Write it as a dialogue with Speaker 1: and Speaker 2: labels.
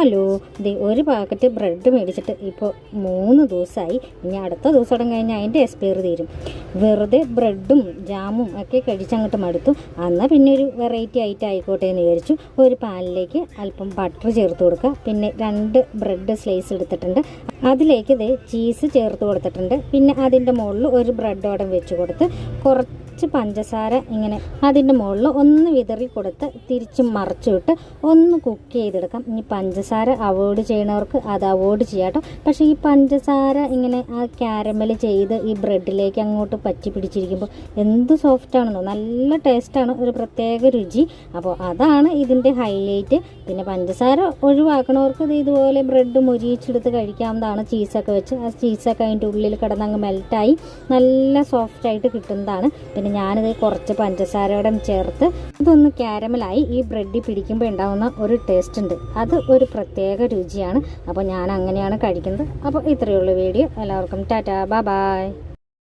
Speaker 1: Hello, ഒരു packet bread മേടിച്ചിട്ട് ഇപ്പോൾ 3 ദിവസമായി. ഇനി അടുത്ത ദിവസം കഴിഞ്ഞാൽ അതിൻ്റെ എക്സ്പയറി തീരും. വെറുതെ ബ്രെഡും ജാമും ഒക്കെ കഴിച്ചങ്ങോട്ട് മടുത്തു. എന്നാൽ പിന്നെ ഒരു വെറൈറ്റി ഐറ്റം ആയിക്കോട്ടെ എന്ന് വിചാരിച്ചു. ഒരു പാനിലേക്ക് അല്പം ബട്ടർ ചേർത്ത് കൊടുക്കുക. പിന്നെ 2 ബ്രെഡ് സ്ലൈസ് എടുത്തിട്ടുണ്ട്. അതിലേക്ക് ചീസ് ചേർത്ത് കൊടുത്തിട്ടുണ്ട്. പിന്നെ അതിൻ്റെ മുകളിൽ ഒരു ബ്രെഡോടം വെച്ച് കൊടുത്ത് കുറച്ച് പഞ്ചസാര ഇങ്ങനെ അതിൻ്റെ മുകളിൽ ഒന്ന് വിതറി കൊടുത്ത് തിരിച്ച് മറിച്ചിട്ട് ഒന്ന് കുക്ക് ചെയ്തെടുക്കാം. ഇനി പഞ്ചസാര അവോയ്ഡ് ചെയ്യണവർക്ക് അത് അവോയ്ഡ് ചെയ്യാട്ടോ. പക്ഷേ ഈ പഞ്ചസാര ഇങ്ങനെ ആ കാരമൽ ചെയ്ത് ഈ ബ്രെഡിലേക്ക് അങ്ങോട്ട് പറ്റി പിടിച്ചിരിക്കുമ്പോൾ എന്ത് സോഫ്റ്റാണെന്നോ, നല്ല ടേസ്റ്റാണ്, ഒരു പ്രത്യേക രുചി. അപ്പോൾ അതാണ് ഇതിൻ്റെ ഹൈലൈറ്റ്. പിന്നെ പഞ്ചസാര ഒഴിവാക്കണവർക്ക് ഇതുപോലെ ബ്രെഡ് മുരിയിച്ചെടുത്ത് കഴിക്കാവുന്നതാണ്. ചീസൊക്കെ വെച്ച് ആ ചീസൊക്കെ അതിൻ്റെ ഉള്ളിൽ കിടന്നങ്ങ് മെൽറ്റായി നല്ല സോഫ്റ്റായിട്ട് കിട്ടുന്നതാണ്. പിന്നെ ഞാനിത് കുറച്ച് പഞ്ചസാരയോടെ ചേർത്ത് ഇതൊന്ന് കാരമലായി ഈ ബ്രെഡിൽ പിടിക്കുമ്പോൾ ഉണ്ടാകുന്ന ഒരു ടേസ്റ്റ് ഉണ്ട്, അത് ഒരു പ്രത്യേക രുചിയാണ്. അപ്പോൾ ഞാൻ അങ്ങനെയാണ് കഴിക്കുന്നത്. അപ്പോൾ ഇത്രയുള്ള വീഡിയോ. എല്ലാവർക്കും ടാറ്റാ, ബൈ ബൈ.